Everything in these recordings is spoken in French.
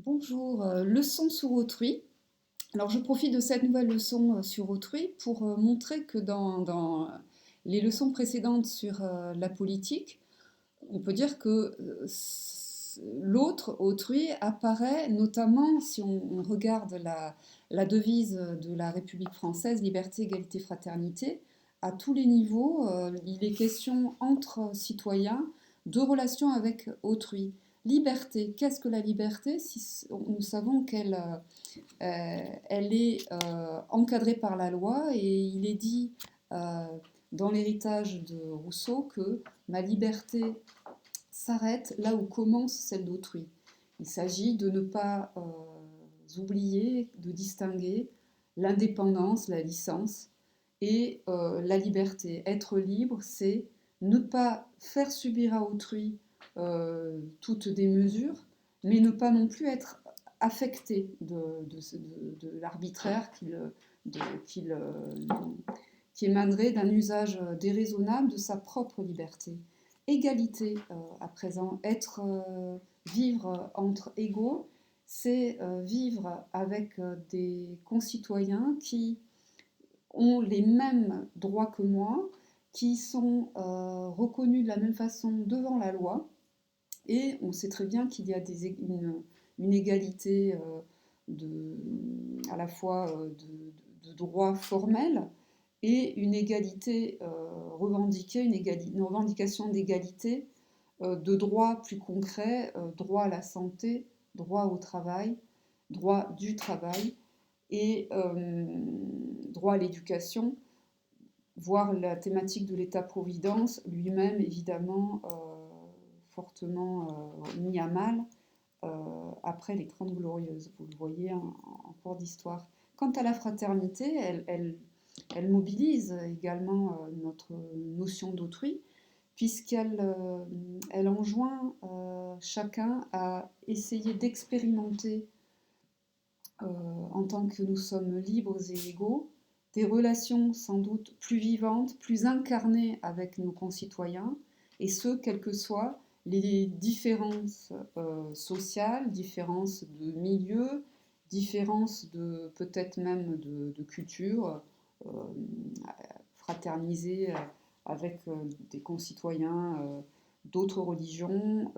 Bonjour, leçon sur autrui. Alors je profite de cette nouvelle leçon sur autrui pour montrer que dans les leçons précédentes sur la politique, on peut dire que l'autre, autrui, apparaît notamment si on regarde la devise de la République française, liberté, égalité, fraternité, à tous les niveaux, il est question entre citoyens de relations avec autrui. Liberté, qu'est-ce que la liberté? Si nous savons elle est encadrée par la loi et il est dit euh, dans l'héritage de Rousseau que ma liberté s'arrête là où commence celle d'autrui. Il s'agit de ne pas oublier, de distinguer l'indépendance, la licence et la liberté. Être libre, c'est ne pas faire subir à autrui toutes des mesures, mais ne pas non plus être affecté de l'arbitraire qui émanerait d'un usage déraisonnable de sa propre liberté. Égalité à présent, vivre entre égaux, c'est vivre avec des concitoyens qui ont les mêmes droits que moi, qui sont reconnus de la même façon devant la loi, et on sait très bien qu'il y a une égalité à la fois de droits formels et une égalité revendiquée, une revendication d'égalité de droits plus concrets, droit à la santé, droit au travail, droit du travail et droit à l'éducation, voire la thématique de l'État-providence, lui-même évidemment fortement mis à mal après les Trente Glorieuses. Vous le voyez en cours d'histoire. Quant à la fraternité, elle mobilise également notre notion d'autrui, puisqu'elle enjoint chacun à essayer d'expérimenter, en tant que nous sommes libres et égaux, des relations sans doute plus vivantes, plus incarnées avec nos concitoyens, et ce, quelles que soient les différences sociales, différences de milieu, différences de peut-être même de culture, euh, fraterniser avec des concitoyens d'autres religions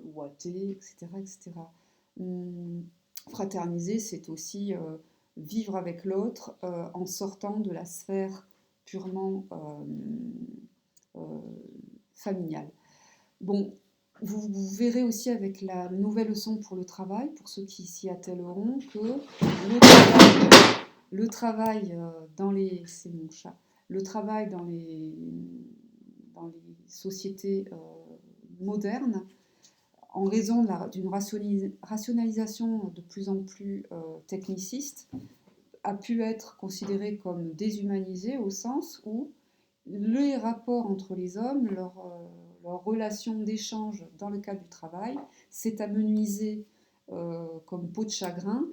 ou athées, etc. etc. Fraterniser, c'est aussi vivre avec l'autre en sortant de la sphère purement familiale. Bon, vous verrez aussi avec la nouvelle leçon pour le travail, pour ceux qui s'y attelleront, que le travail dans les... C'est mon chat. Le travail dans les sociétés modernes, en raison d'une rationalisation de plus en plus techniciste, a pu être considéré comme déshumanisé au sens où les rapports entre les hommes, leur relation d'échange dans le cadre du travail, s'est amenuisé comme peau de chagrin.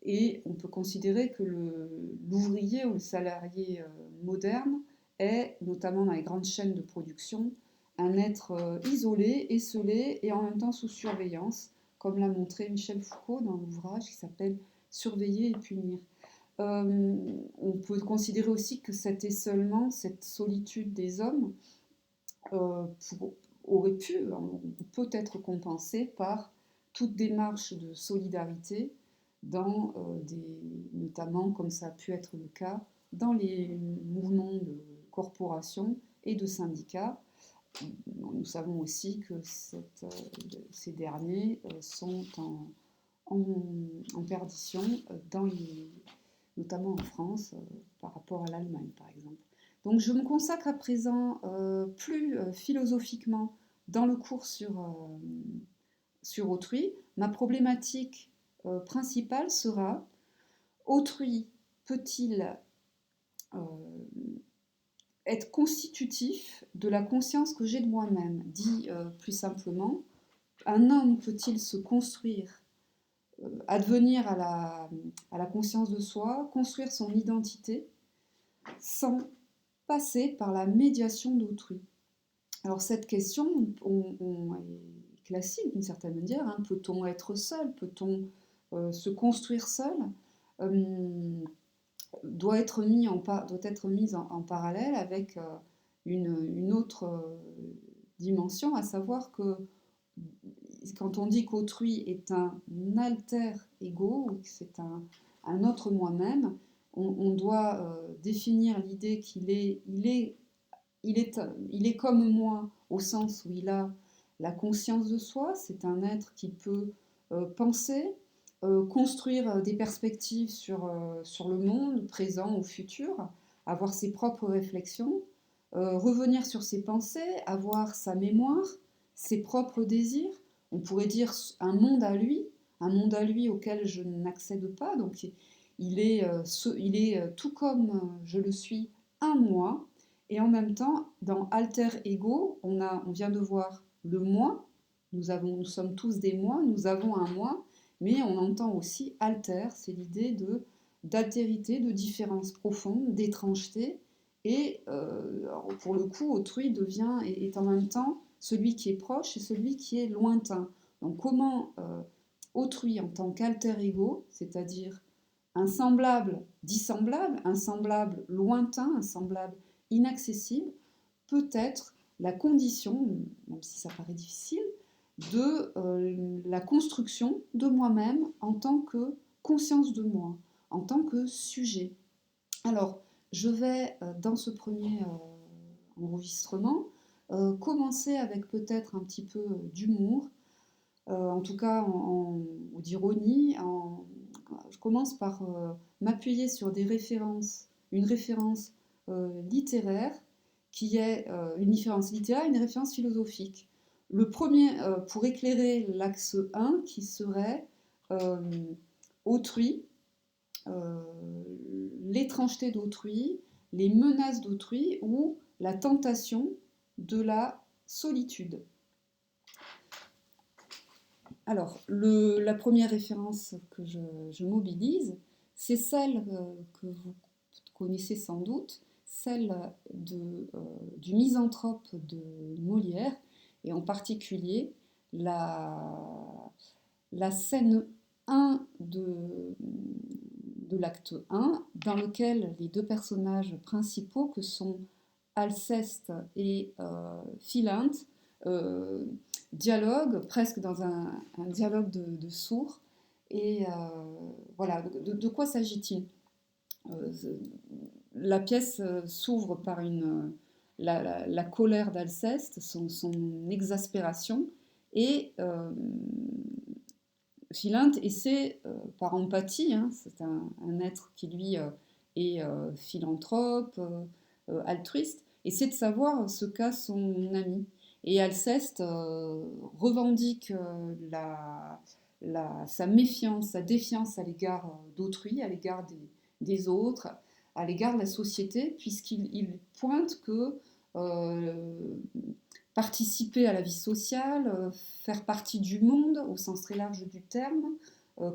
Et on peut considérer que l'ouvrier ou le salarié moderne est, notamment dans les grandes chaînes de production, un être isolé, esseulé et en même temps sous surveillance, comme l'a montré Michel Foucault dans l'ouvrage qui s'appelle Surveiller et punir. On peut considérer aussi que cet isolement, cette solitude des hommes euh, pour, aurait pu, peut être compensée par toute démarche de solidarité notamment comme ça a pu être le cas dans les mouvements de corporations et de syndicats. Nous savons aussi que ces derniers sont en perdition, notamment en France, par rapport à l'Allemagne, par exemple. Donc je me consacre à présent plus philosophiquement dans le cours sur autrui. Ma problématique principale sera: autrui peut-il euh, être constitutif de la conscience que j'ai de moi-même? Dit plus simplement, un homme peut-il se construire, advenir à la conscience de soi, construire son identité sans passer par la médiation d'autrui? Alors cette question classique d'une certaine manière, hein. Peut-on être seul? Peut-on se construire seul? Doit être mise en parallèle avec une autre dimension, à savoir que quand on dit qu'autrui est un alter ego, ou que c'est un autre moi-même, on doit définir l'idée il est comme moi au sens où il a la conscience de soi, c'est un être qui peut penser, construire des perspectives sur le monde, présent ou futur, avoir ses propres réflexions, revenir sur ses pensées, avoir sa mémoire, ses propres désirs. On pourrait dire un monde à lui auquel je n'accède pas. Donc il est tout comme je le suis, un moi. Et en même temps, dans alter ego, on vient de voir le moi. Nous sommes tous des moi, nous avons un moi, mais on entend aussi alter, c'est l'idée d'altérité, de différence profonde, d'étrangeté. Et pour le coup, autrui est en même temps celui qui est proche et celui qui est lointain. Donc comment autrui en tant qu'alter ego, c'est-à-dire un semblable dissemblable, un semblable lointain, un semblable inaccessible, peut être la condition, même si ça paraît difficile, de la construction de moi-même en tant que conscience de moi, en tant que sujet. Alors, je vais, dans ce premier enregistrement, commencer avec peut-être un petit peu d'humour, en tout cas ou d'ironie. Je commence par m'appuyer sur une référence littéraire qui est une référence littéraire et une référence philosophique. Le premier, pour éclairer l'axe 1, qui serait euh, autrui, euh, l'étrangeté d'autrui, les menaces d'autrui ou la tentation de la solitude. Alors, la première référence que je mobilise, c'est celle que vous connaissez sans doute, celle du Misanthrope de Molière, et en particulier la scène 1 de l'acte 1, dans lequel les deux personnages principaux, que sont Alceste et Philinte, euh, dialoguent presque dans un dialogue de sourds. Et voilà, de quoi s'agit-il? euh, La pièce s'ouvre par la colère d'Alceste, son exaspération, et Philinte essaie, par empathie, hein, c'est un être qui lui est philanthrope, altruiste, essaie de savoir ce qu'a son ami. Et Alceste revendique sa méfiance, sa défiance à l'égard d'autrui, à l'égard des autres, à l'égard de la société, puisqu'il pointe que euh, participer à la vie sociale, faire partie du monde au sens très large du terme,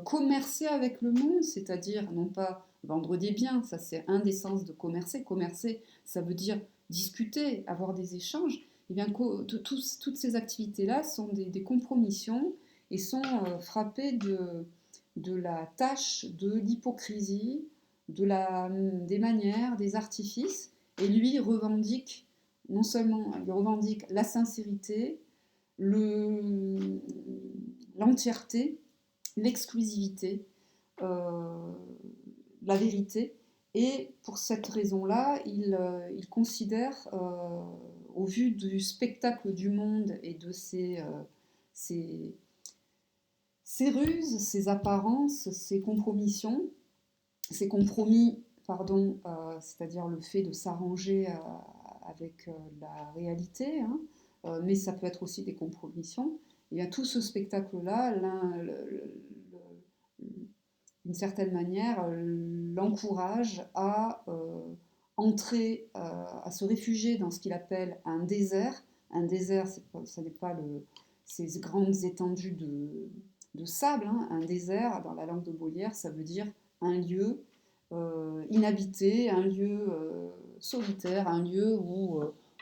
commercer avec le monde, c'est-à-dire non pas vendre des biens, ça c'est un des sens de commercer. Commercer, ça veut dire discuter, avoir des échanges. Et bien, toutes ces activités-là sont des compromissions et sont frappées de la tâche de l'hypocrisie, des manières, des artifices, et lui revendique non seulement il revendique la sincérité, l'entièreté, l'exclusivité, euh, la vérité. Et pour cette raison-là, il considère, au vu du spectacle du monde et de ses ruses, ses apparences, ses compromissions, ses compromis, pardon, c'est-à-dire le fait de s'arranger avec la réalité, hein, mais ça peut être aussi des compromissions. Il y a tout ce spectacle-là, d'une certaine manière, l'encourage à entrer, à se réfugier dans ce qu'il appelle un désert. Un désert, ce n'est pas ces grandes étendues de sable, hein. Un désert, dans la langue de Molière, ça veut dire un lieu inhabité, un lieu solitaire, un lieu où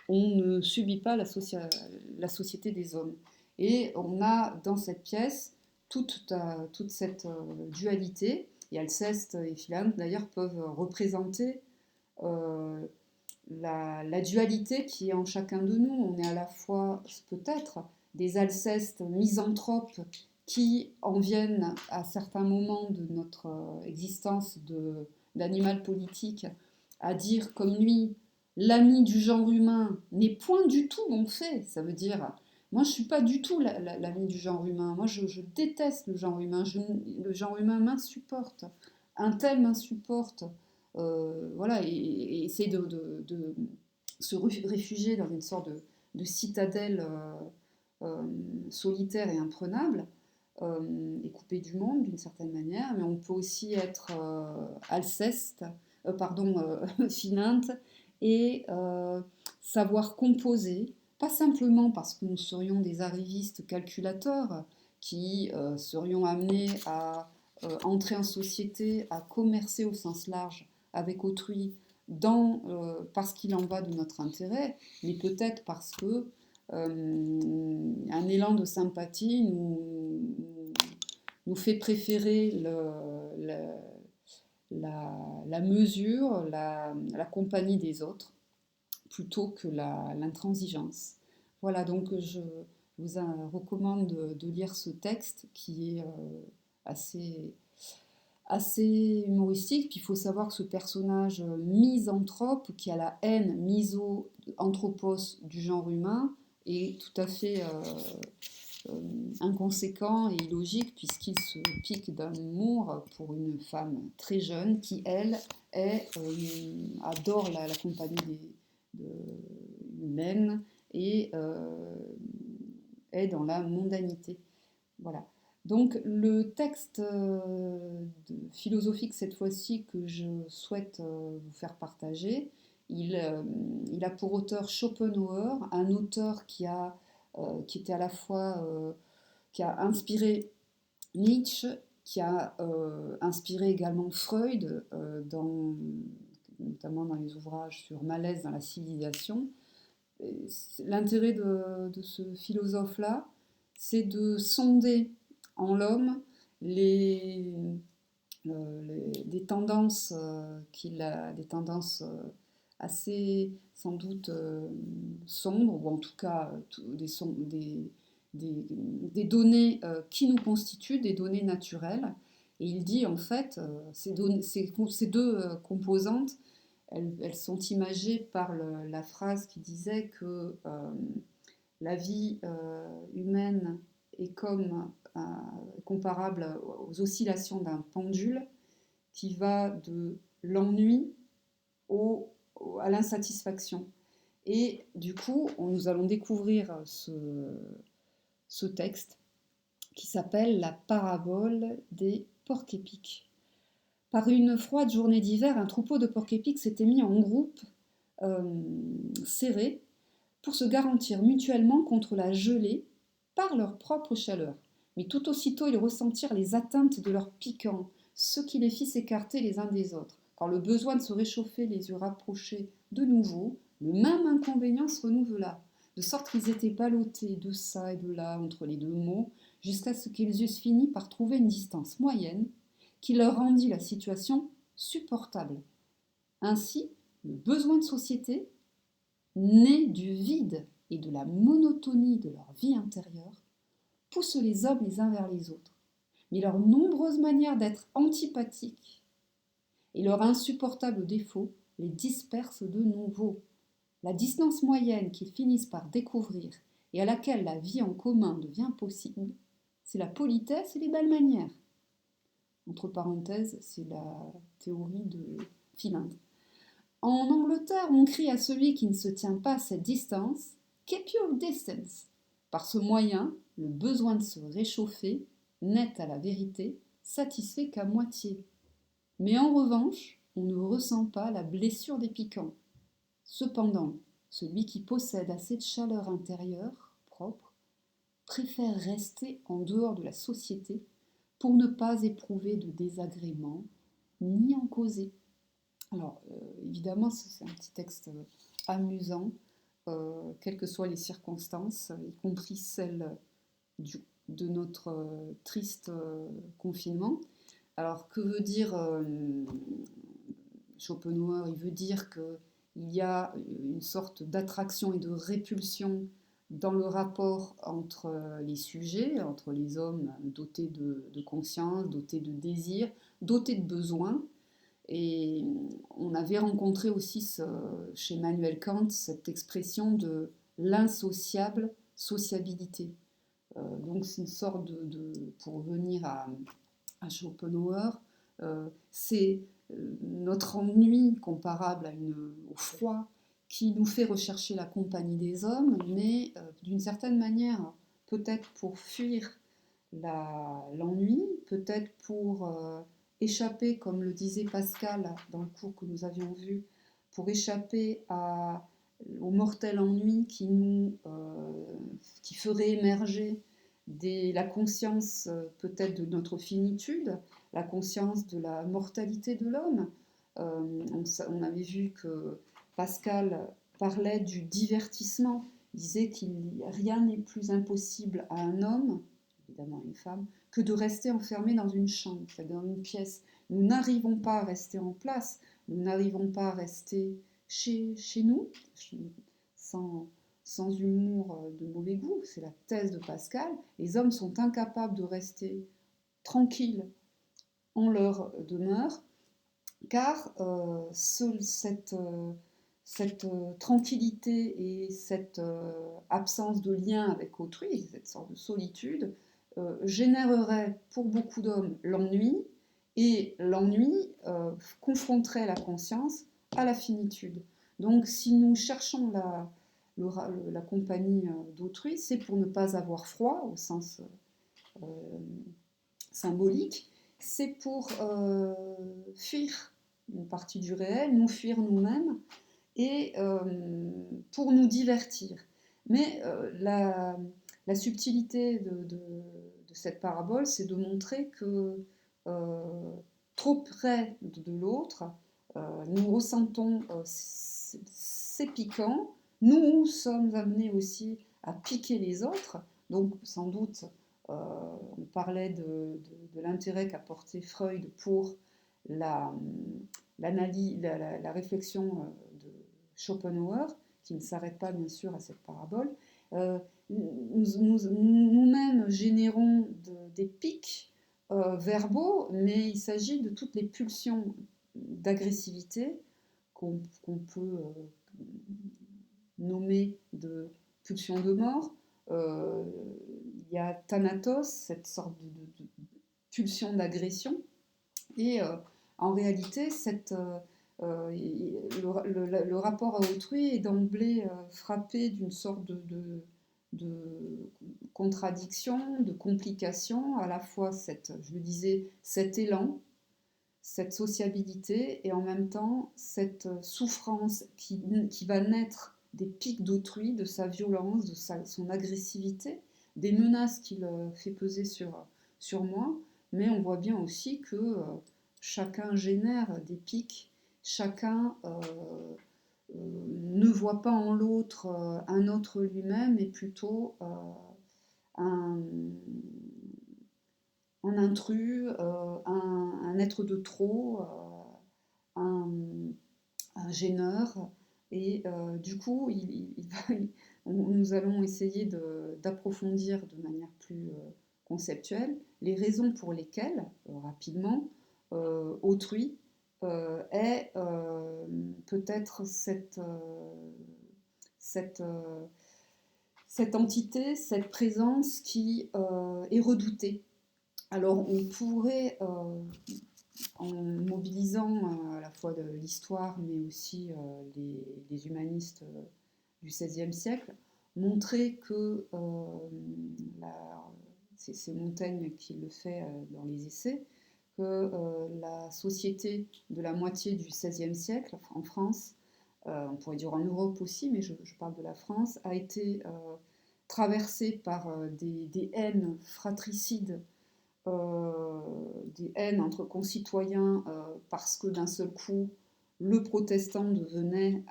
on ne subit pas la société des hommes. Et on a dans cette pièce toute cette dualité. Et Alceste et Philinte, d'ailleurs, peuvent représenter euh, la dualité qui est en chacun de nous. On est à la fois, peut-être, des Alcestes misanthropes qui en viennent à certains moments de notre existence d'animal politique à dire comme lui, l'ami du genre humain n'est point du tout mon fait. Ça veut dire, moi je suis pas du tout l'ami du genre humain. Moi je déteste le genre humain. Le genre humain m'insupporte. Un tel m'insupporte. Voilà, et essayer de se réfugier dans une sorte de citadelle solitaire et imprenable, et coupé du monde d'une certaine manière, mais on peut aussi être Alceste, Philinte, et savoir composer, pas simplement parce que nous serions des arrivistes calculateurs qui serions amenés à entrer en société, à commercer au sens large avec autrui, parce qu'il en va de notre intérêt, mais peut-être parce que un élan de sympathie nous fait préférer la mesure, la compagnie des autres, plutôt que l'intransigeance. Voilà, donc je vous recommande de lire ce texte qui est assez, assez humoristique. Puis il faut savoir que ce personnage misanthrope, qui a la haine miso-anthropos du genre humain, est tout à fait inconséquent et illogique puisqu'il se pique d'amour pour une femme très jeune qui, elle, adore la compagnie humaine et est dans la mondanité. Voilà. Donc le texte philosophique cette fois-ci que je souhaite vous faire partager, il a pour auteur Schopenhauer, un auteur qui était à la fois qui a inspiré Nietzsche, qui a inspiré également Freud, notamment dans les ouvrages sur Malaise dans la civilisation. L'intérêt de ce philosophe-là, c'est de sonder en l'homme des tendances des tendances assez sans doute sombres, ou en tout cas des données qui nous constituent, des données naturelles. Et il dit en fait, ces deux composantes, elles sont imagées par la phrase qui disait que la vie humaine est comparable aux oscillations d'un pendule qui va de l'ennui à l'insatisfaction. Et du coup, nous allons découvrir ce texte qui s'appelle La parabole des porcs-épics. Par une froide journée d'hiver, un troupeau de porcs-épics s'était mis en groupe serré pour se garantir mutuellement contre la gelée par leur propre chaleur. Mais tout aussitôt, ils ressentirent les atteintes de leurs piquants, ce qui les fit s'écarter les uns des autres. Quand le besoin de se réchauffer les eut rapprochés de nouveau, le même inconvénient se renouvela, de sorte qu'ils étaient ballottés de çà et de là entre les deux mots, jusqu'à ce qu'ils eussent fini par trouver une distance moyenne qui leur rendit la situation supportable. Ainsi, le besoin de société, né du vide et de la monotonie de leur vie intérieure, pousse les hommes les uns vers les autres. Mais leurs nombreuses manières d'être antipathiques et leur insupportable défaut les dispersent de nouveau. La distance moyenne qu'ils finissent par découvrir et à laquelle la vie en commun devient possible, c'est la politesse et les belles manières. Entre parenthèses, c'est la théorie de Philinte. En Angleterre, on crie à celui qui ne se tient pas à cette distance « Keep your distance ». Par ce moyen, le besoin de se réchauffer n'est à la vérité satisfait qu'à moitié. Mais en revanche, on ne ressent pas la blessure des piquants. Cependant, celui qui possède assez de chaleur intérieure, propre, préfère rester en dehors de la société pour ne pas éprouver de désagréments ni en causer. Alors, évidemment, c'est un petit texte amusant, quelles que soient les circonstances, y compris celles de notre triste confinement. Alors, que veut dire Schopenhauer? Il veut dire qu'il y a une sorte d'attraction et de répulsion dans le rapport entre les sujets, entre les hommes dotés de conscience, dotés de désir, dotés de besoins. Et on avait rencontré aussi chez Emmanuel Kant cette expression de l'insociable sociabilité. Donc c'est une sorte pour revenir à Schopenhauer, c'est notre ennui comparable au froid qui nous fait rechercher la compagnie des hommes, mais d'une certaine manière, peut-être pour fuir l'ennui, peut-être pour échapper, comme le disait Pascal dans le cours que nous avions vu, pour échapper au mortel ennui qui ferait émerger la conscience peut-être de notre finitude, la conscience de la mortalité de l'homme. On avait vu que Pascal parlait du divertissement, disait qu'il rien n'est plus impossible à un homme, évidemment à une femme, que de rester enfermé dans une chambre, c'est-à-dire dans une pièce. Nous n'arrivons pas à rester en place, nous n'arrivons pas à rester chez nous, sans humour de mauvais goût, c'est la thèse de Pascal. Les hommes sont incapables de rester tranquilles en leur demeure, car cette tranquillité et cette absence de lien avec autrui, cette sorte de solitude, générerait pour beaucoup d'hommes l'ennui, et l'ennui confronterait la conscience à la finitude. Donc si nous cherchons la compagnie d'autrui, c'est pour ne pas avoir froid au sens symbolique, c'est pour fuir une partie du réel, nous fuir nous-mêmes, et pour nous divertir. Mais la subtilité de cette parabole, c'est de montrer que trop près de l'autre, nous ressentons ces piquants, nous sommes amenés aussi à piquer les autres, donc sans doute on parlait de l'intérêt qu'a porté Freud pour la réflexion de Schopenhauer, qui ne s'arrête pas bien sûr à cette parabole. Nous-mêmes générons des pics verbaux, mais il s'agit de toutes les pulsions d'agressivité qu'on peut nommer de pulsions de mort. Il y a Thanatos, cette sorte de pulsion d'agression, et en réalité, le rapport à autrui est d'emblée frappé d'une sorte de contradiction, de complication, à la fois je le disais, cet élan, cette sociabilité, et en même temps cette souffrance qui va naître des pics d'autrui, de sa violence, de son agressivité, des menaces qu'il fait peser sur moi, mais on voit bien aussi que chacun génère des pics, chacun ne voit pas en l'autre un autre lui-même, mais plutôt un, un intrus, un être de trop, un, un gêneur. Et du coup, nous allons essayer d'approfondir de manière plus conceptuelle les raisons pour lesquelles, rapidement, autrui est peut-être cette entité, cette présence qui est redoutée. Alors on pourrait, en mobilisant à la fois de l'histoire, mais aussi les humanistes du XVIe siècle, montrer que, c'est Montaigne qui le fait dans les essais, que la société de la moitié du XVIe siècle en France, on pourrait dire en Europe aussi, mais je parle de la France, a été traversée par des haines fratricides, des haines entre concitoyens parce que d'un seul coup, le protestant devenait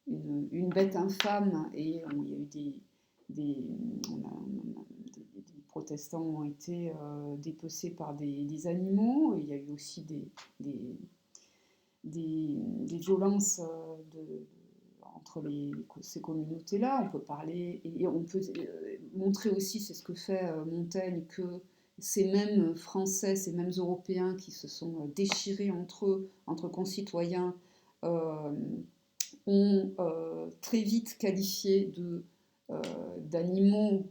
une bête infâme, et il y a eu des, des protestants ont été dépecés par des animaux. Il y a eu aussi des, des violences entre ces communautés-là. On peut parler et on peut montrer aussi, c'est ce que fait Montaigne, que ces mêmes Français, ces mêmes Européens qui se sont déchirés entre eux, entre concitoyens, euh, ont très vite qualifié d'animaux,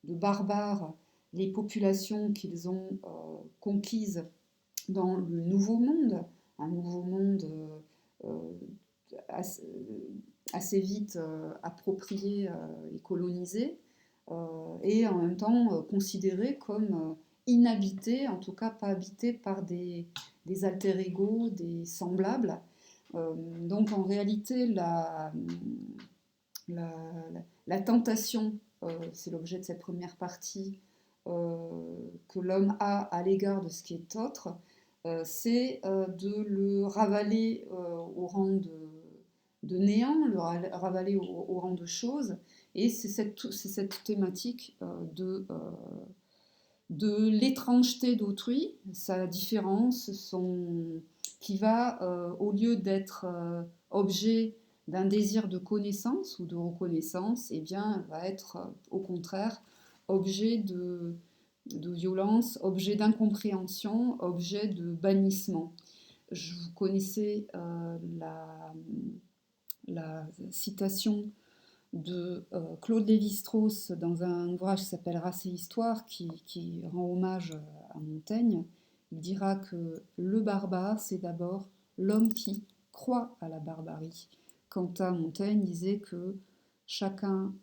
de barbares, les populations qu'ils ont conquises dans le Nouveau Monde, un Nouveau Monde assez, assez vite approprié et colonisé, et en même temps considéré comme inhabité, en tout cas pas habité par des alter-ego, des semblables. Donc en réalité, la, la tentation, c'est l'objet de cette première partie, que l'homme a à l'égard de ce qui est autre, c'est de le ravaler au rang de néant, le ravaler au rang de choses. Et c'est cette thématique de l'étrangeté d'autrui, sa différence, qui va, au lieu d'être objet d'un désir de connaissance ou de reconnaissance, eh bien, va être au contraire objet de violence, objet d'incompréhension, objet de bannissement. Vous connaissez la citation de Claude Lévi-Strauss dans un ouvrage qui s'appelle Race et Histoire, qui rend hommage à Montaigne. Il dira que le barbare, c'est d'abord l'homme qui croit à la barbarie. Quant à Montaigne, il disait que chacun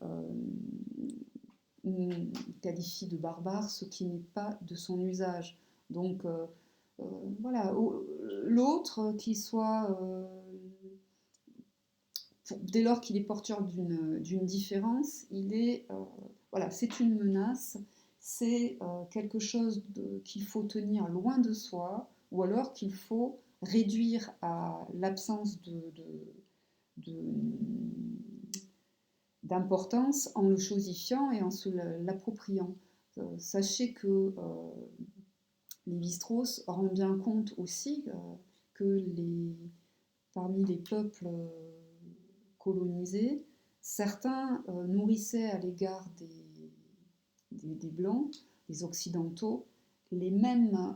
qualifie de barbare ce qui n'est pas de son usage. Donc voilà, l'autre, qu'il soit dès lors qu'il est porteur d'une différence, il est, voilà, c'est une menace, c'est quelque chose qu'il faut tenir loin de soi, ou alors qu'il faut réduire à l'absence de, d'importance en le chosifiant et en se l'appropriant. Sachez que Lévi-Strauss rend bien compte aussi que parmi les peuples colonisés, certains nourrissaient à l'égard des Blancs, des Occidentaux, les mêmes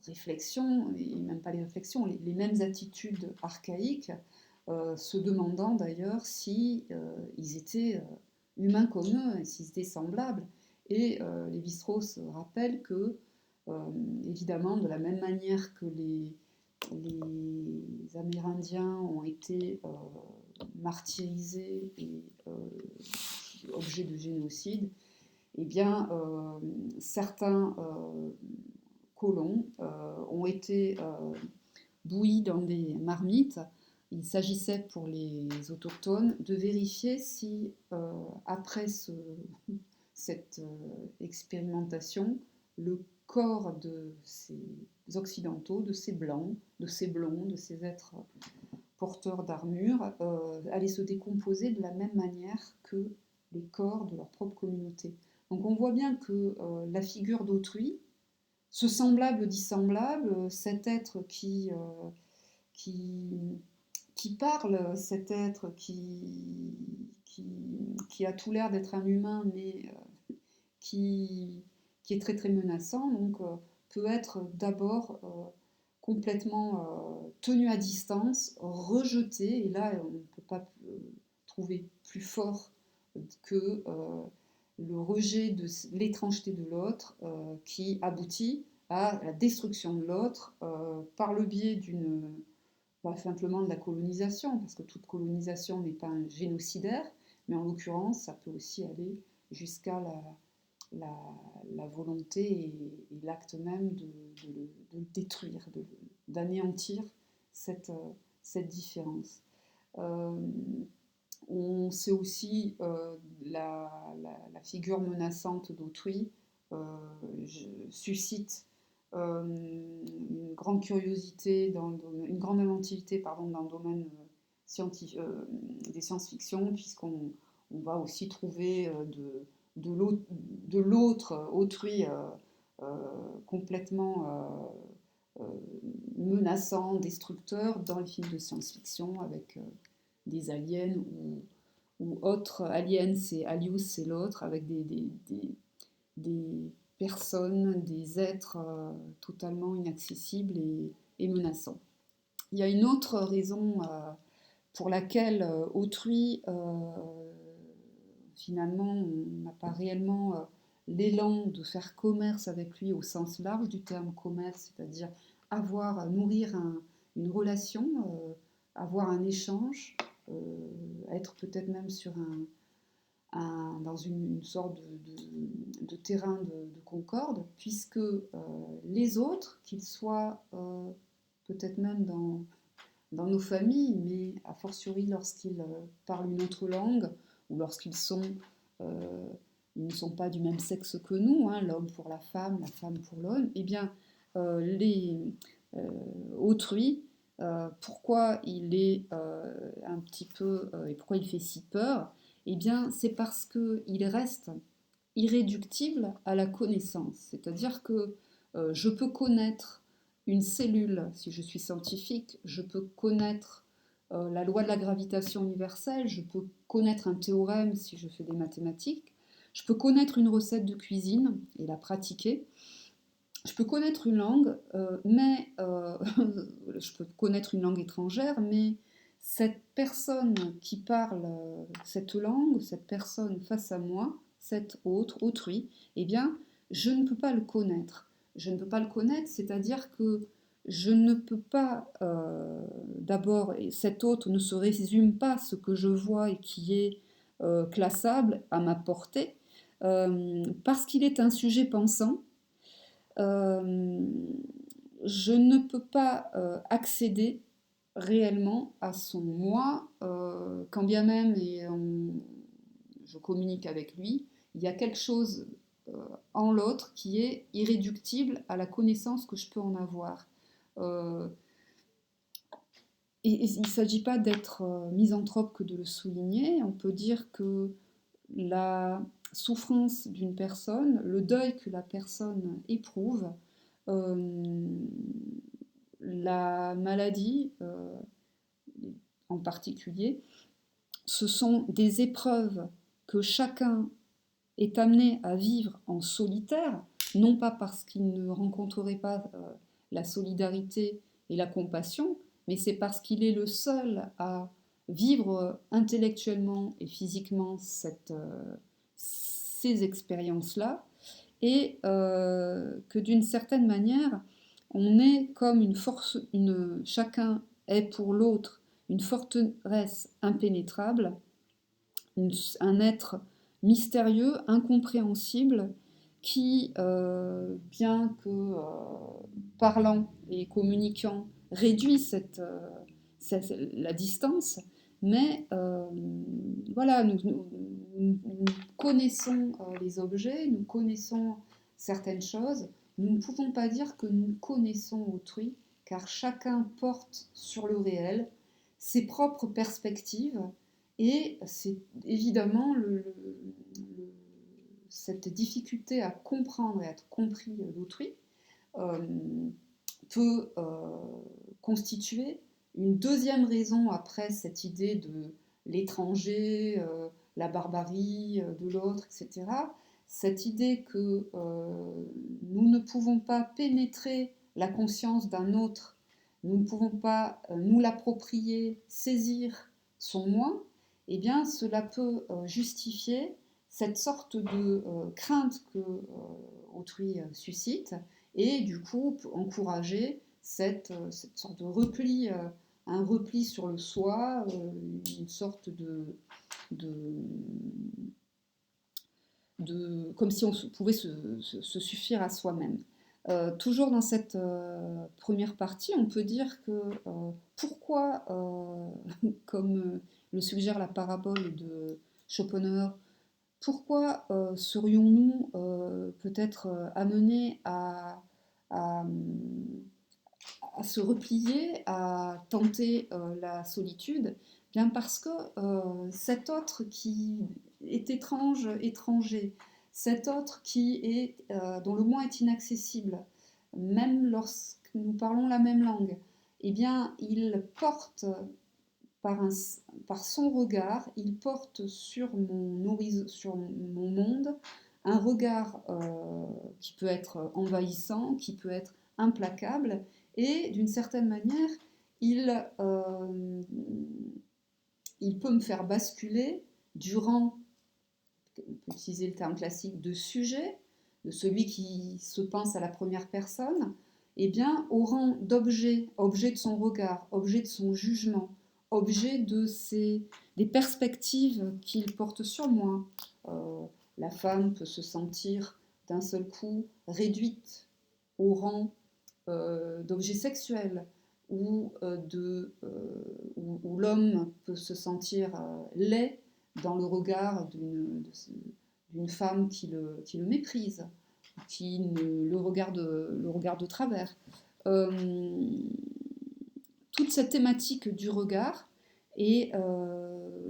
réflexions, et même pas les réflexions, les mêmes attitudes archaïques, se demandant d'ailleurs si ils étaient humains comme eux, s'ils étaient semblables. Et Lévi-Strauss rappelle que, évidemment, de la même manière que les Amérindiens ont été martyrisés et objets de génocide, eh bien, certains colons ont été bouillis dans des marmites. Il s'agissait pour les autochtones de vérifier si, après cette expérimentation, le corps de ces occidentaux, de ces blancs, de ces blonds, de ces êtres porteurs d'armure, allait se décomposer de la même manière que les corps de leur propre communauté. Donc on voit bien que la figure d'autrui, ce semblable dissemblable, cet être qui, qui parle, cet être qui a tout l'air d'être un humain, mais qui est très très menaçant, donc peut être d'abord complètement tenu à distance, rejeté, et là on ne peut pas trouver plus fort que le rejet de l'étrangeté de l'autre qui aboutit à la destruction de l'autre par le biais pas simplement de la colonisation, parce que toute colonisation n'est pas un génocidaire, mais en l'occurrence, ça peut aussi aller jusqu'à la volonté et l'acte même de le détruire, d'anéantir cette différence. Euh, on sait aussi la figure menaçante d'autrui suscite une grande curiosité, une grande inventivité pardon, dans le domaine des science-fiction, puisqu'on on va aussi trouver de l'autre, autrui, complètement menaçant, destructeur dans les films de science-fiction avec des aliens ou autres. Aliens, c'est Alius, c'est l'autre, avec des personnes, des êtres totalement inaccessibles et menaçants. Il y a une autre raison pour laquelle autrui, finalement, on n'a pas réellement l'élan de faire commerce avec lui au sens large du terme commerce, c'est-à-dire nourrir une relation, avoir un échange, être peut-être même sur dans une sorte de terrain de concorde, puisque les autres, qu'ils soient peut-être même dans nos familles, mais a fortiori lorsqu'ils parlent une autre langue, ou lorsqu'ils ils ne sont pas du même sexe que nous, hein, l'homme pour la femme pour l'homme, eh bien, les autrui, pourquoi il est un petit peu, et pourquoi il fait si peur, eh bien, c'est parce qu'il reste irréductible à la connaissance. C'est-à-dire que je peux connaître une cellule, si je suis scientifique, je peux connaître la loi de la gravitation universelle, je peux connaître un théorème si je fais des mathématiques, je peux connaître une recette de cuisine et la pratiquer, je peux connaître une langue, mais je peux connaître une langue étrangère, mais cette personne qui parle cette langue, cette personne face à moi, cet autre, autrui, eh bien, je ne peux pas le connaître. Je ne peux pas le connaître, c'est-à-dire que je ne peux pas, d'abord, cet autre ne se résume pas à ce que je vois et qui est classable à ma portée, parce qu'il est un sujet pensant. euh, je ne peux pas accéder réellement à son moi, quand bien même je communique avec lui, il y a quelque chose euh, en l'autre qui est irréductible à la connaissance que je peux en avoir. Euh, et il ne s'agit pas d'être misanthrope que de le souligner, on peut dire que la souffrance d'une personne, le deuil que la personne éprouve, euh, la maladie en particulier, ce sont des épreuves que chacun est amené à vivre en solitaire, non pas parce qu'il ne rencontrerait pas la solidarité et la compassion, mais c'est parce qu'il est le seul à vivre intellectuellement et physiquement ces expériences-là, et que d'une certaine manière, on est comme une force, chacun est pour l'autre une forteresse impénétrable, un être mystérieux, incompréhensible, qui, bien que parlant et communiquant, réduit la distance, mais voilà, nous connaissons les objets, nous connaissons certaines choses, nous ne pouvons pas dire que nous connaissons autrui, car chacun porte sur le réel ses propres perspectives, et c'est évidemment cette difficulté à comprendre et à être compris d'autrui euh, peut constituer une deuxième raison après cette idée de l'étranger, la barbarie de l'autre, etc. Cette idée que nous ne pouvons pas pénétrer la conscience d'un autre, nous ne pouvons pas nous l'approprier, saisir son moi, eh bien cela peut justifier cette sorte de crainte que autrui suscite, et du coup encourager cette sorte de repli, un repli sur le soi, une sorte de, comme si on pouvait se suffire à soi-même. Toujours dans cette première partie, on peut dire que pourquoi, comme le suggère la parabole de Schopenhauer, pourquoi serions-nous peut-être amenés à, à, se replier, à tenter la solitude? Bien parce que cet autre qui est étrange, étranger, cet autre dont le moi est inaccessible, même lorsque nous parlons la même langue, eh bien, il porte par, un, par son regard, il porte sur mon horizon, sur mon monde, un regard qui peut être envahissant, qui peut être implacable, et d'une certaine manière, il, euh, il peut me faire basculer du rang, on peut utiliser le terme classique, de sujet, de celui qui se pense à la première personne, eh bien, au rang d'objet, objet de son regard, objet de son jugement, objet des perspectives qu'il porte sur moi. La femme peut se sentir d'un seul coup réduite au rang d'objet sexuel, où l'homme peut se sentir laid dans le regard d'une femme qui le méprise, qui le regarde de travers. Euh, Toute cette thématique du regard est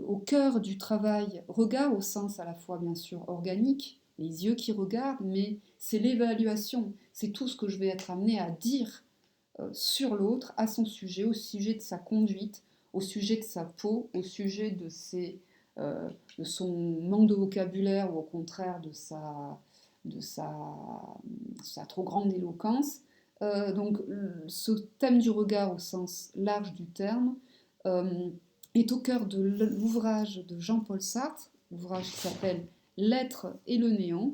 au cœur du travail, regard au sens à la fois bien sûr organique, les yeux qui regardent, mais c'est l'évaluation, c'est tout ce que je vais être amené à dire sur l'autre, à son sujet, au sujet de sa conduite, au sujet de sa peau, au sujet de son manque de vocabulaire ou au contraire de sa trop grande éloquence. Donc ce thème du regard au sens large du terme euh, est au cœur de l'ouvrage de Jean-Paul Sartre, l'ouvrage qui s'appelle L'être et le néant,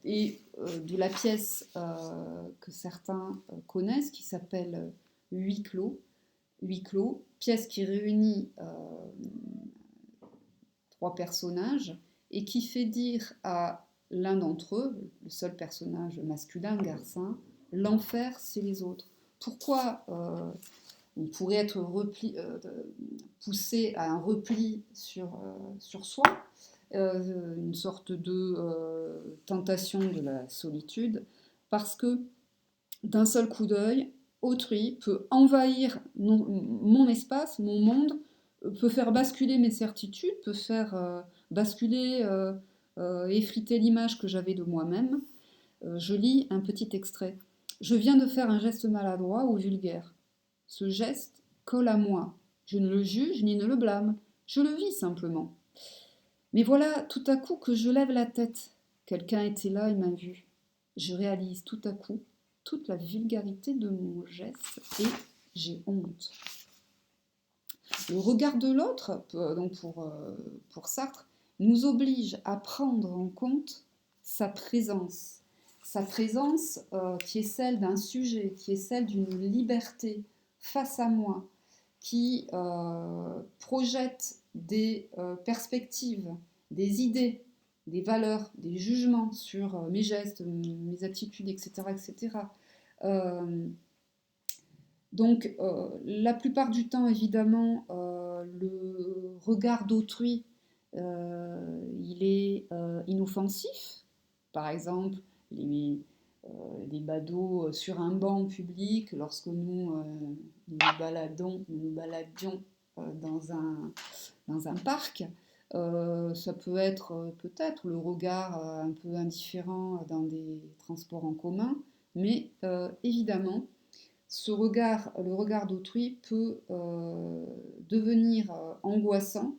et de la pièce que certains connaissent qui s'appelle Huis clos. Huis clos, pièce qui réunit trois personnages et qui fait dire à l'un d'entre eux, le seul personnage masculin, Garcin, l'enfer c'est les autres. Pourquoi on pourrait être poussé à un repli sur soi, une sorte de tentation de la solitude, parce que d'un seul coup d'œil, autrui peut envahir mon espace, mon monde, peut faire basculer mes certitudes, peut faire basculer, effriter l'image que j'avais de moi-même. Je lis un petit extrait. Je viens de faire un geste maladroit ou vulgaire. Ce geste colle à moi. Je ne le juge ni ne le blâme. Je le vis simplement. Mais voilà tout à coup que je lève la tête. Quelqu'un était là et m'a vu. Je réalise tout à coup toute la vulgarité de mon geste et j'ai honte. Le regard de l'autre, donc pour Sartre, nous oblige à prendre en compte sa présence. Sa présence qui est celle d'un sujet, qui est celle d'une liberté face à moi, qui projette des perspectives, des idées, des valeurs, des jugements sur mes gestes, mes attitudes, etc. etc. Euh, donc, la plupart du temps, évidemment, le regard d'autrui, il est inoffensif. Par exemple, les badauds sur un banc public, lorsque nous baladions dans un parc, ça peut être peut-être le regard un peu indifférent dans des transports en commun, mais évidemment, le regard d'autrui peut devenir angoissant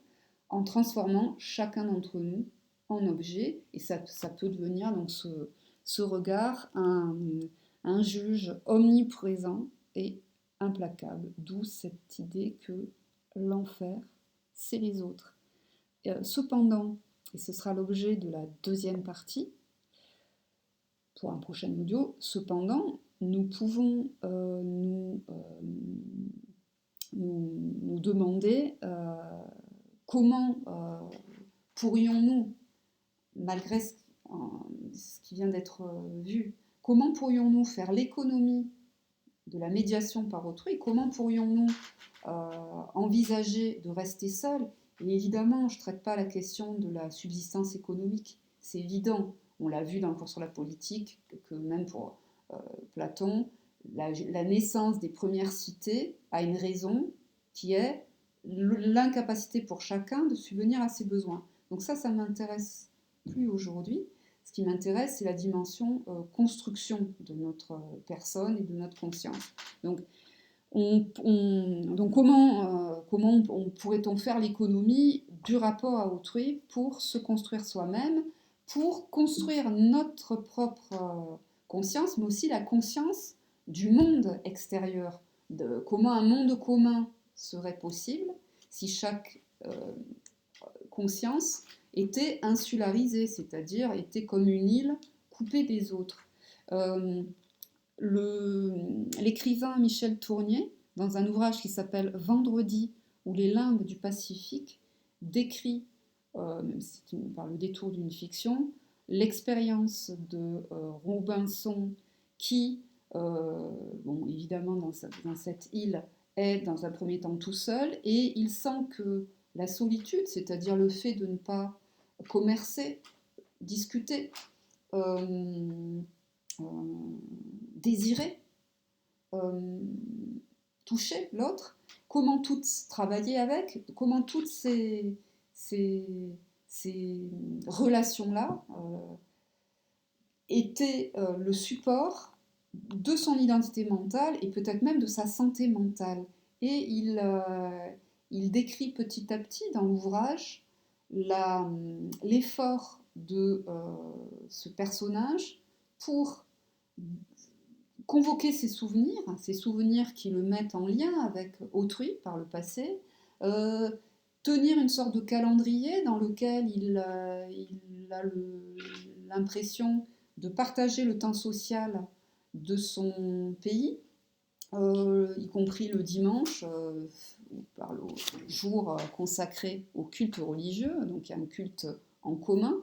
en transformant chacun d'entre nous en objet, et ça peut devenir donc ce regard un juge omniprésent et implacable, d'où cette idée que l'enfer, c'est les autres. Cependant, et ce sera l'objet de la deuxième partie, pour un prochain audio, cependant, nous pouvons nous demander comment pourrions-nous, malgré ce qui vient d'être vu, comment pourrions-nous faire l'économie de la médiation par autrui, comment pourrions-nous envisager de rester seuls. Et évidemment, je ne traite pas la question de la subsistance économique, c'est évident. On l'a vu dans le cours sur la politique, que même pour Platon, la naissance des premières cités a une raison qui est l'incapacité pour chacun de subvenir à ses besoins. Donc ça m'intéresse plus aujourd'hui. Ce qui m'intéresse, c'est la dimension construction de notre personne et de notre conscience. Donc, comment pourrait-on faire l'économie du rapport à autrui pour se construire soi-même, pour construire notre propre conscience, mais aussi la conscience du monde extérieur, de comment un monde commun serait possible si chaque conscience était insularisée, c'est-à-dire était comme une île coupée des autres. L'écrivain Michel Tournier, dans un ouvrage qui s'appelle Vendredi ou les limbes du Pacifique, décrit, même si c'est par le détour d'une fiction, l'expérience de Robinson qui, bon, évidemment, dans cette île, est dans un premier temps tout seul et il sent que la solitude, c'est-à-dire le fait de ne pas commercer, discuter, désirer, toucher l'autre, comment toutes travailler avec, comment toutes ces relations-là étaient le support de son identité mentale et peut-être même de sa santé mentale. Et il décrit petit à petit dans l'ouvrage l'effort de ce personnage pour convoquer ses souvenirs qui le mettent en lien avec autrui par le passé, tenir une sorte de calendrier dans lequel il a l'impression de partager le temps social de son pays, y compris le dimanche, par le jour consacré au culte religieux, donc il y a un culte en commun.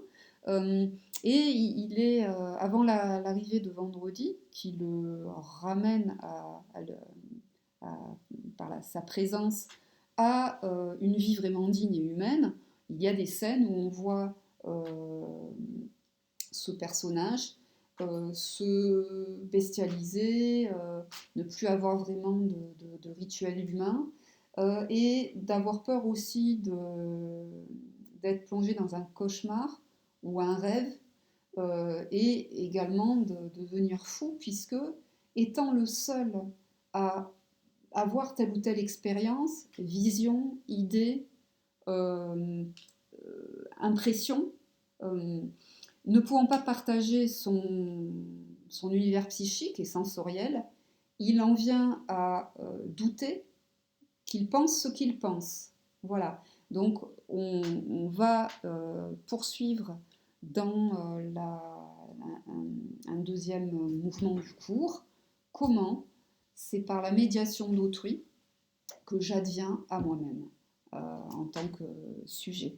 Et il est, avant l'arrivée de Vendredi, qui le ramène par sa présence à une vie vraiment digne et humaine, il y a des scènes où on voit ce personnage se bestialiser, ne plus avoir vraiment de rituel humain, et d'avoir peur aussi d'être plongé dans un cauchemar ou un rêve, et également de devenir fou, puisque étant le seul à avoir telle ou telle expérience, vision, idée, impression, ne pouvant pas partager son univers psychique et sensoriel, il en vient à douter qu'il pense ce qu'il pense. Voilà. Donc on va poursuivre dans un deuxième mouvement du cours. Comment? C'est par la médiation d'autrui que j'adviens à moi-même en tant que sujet.